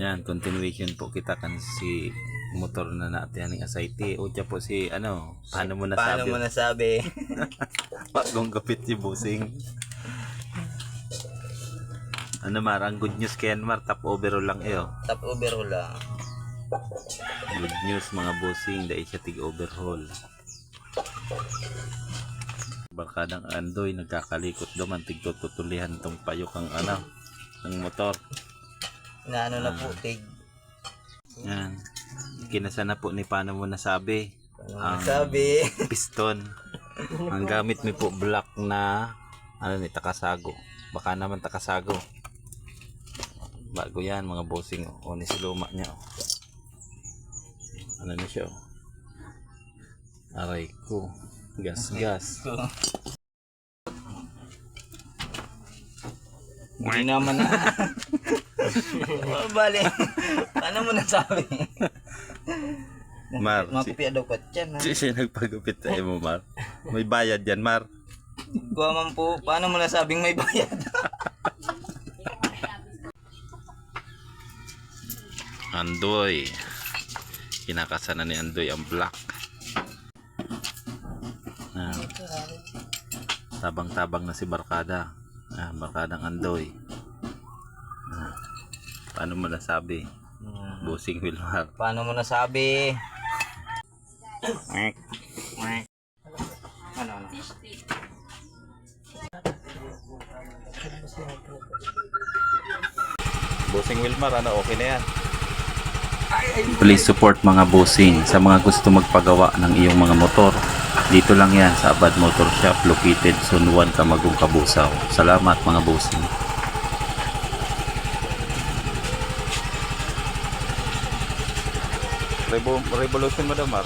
Yan, continuation po kita kan si motor na natin ang asayte. O dyan po si ano, paano mo nasabi? Paano mo nasabi? Bagong kapit si Busing. Ano Mar, ang good news kay Mar, top overall lang eh oh. Top overhaul lang. Good news mga Busing, dahil siya tig overhaul. Barkadang Andoy, nagkakalikot daw man tigtututulihan tong payok ang ano, ng motor. Na ano na po, tig. Yan. Kinasa na po ni paano mo nasabi. Paano mo nasabi? Piston. Ang gamit mi po black na ano ni takasago. Baka naman takasago. Bago yan mga bossing. O ni siluma niya. Oh. Ano na siya? Oh. Aray ko. Gas. Hindi naman na. Bali. Paano mo nasabi? Mar, Mapipia daw ko dyan, ha? siya nagpagupit sa mo, Mar. May bayad yan, Mar. Gawa man po, paano mo nasabing may bayad? Andoy. Kinakasana ni Andoy ang black. Tabang-tabang na si Barkada. Barkadang Andoy. Paano mo nasabi? Busing Wilmar. Paano mo nasabi? Ano? Busing Wilmar, ano, okay na yan. Please support mga busing sa mga gusto magpagawa ng iyong mga motor. Dito lang yan sa Abad Motor Shop located Zone 1 Camagong Kabusaw. Salamat mga busing. Revolution mo daw, Mar.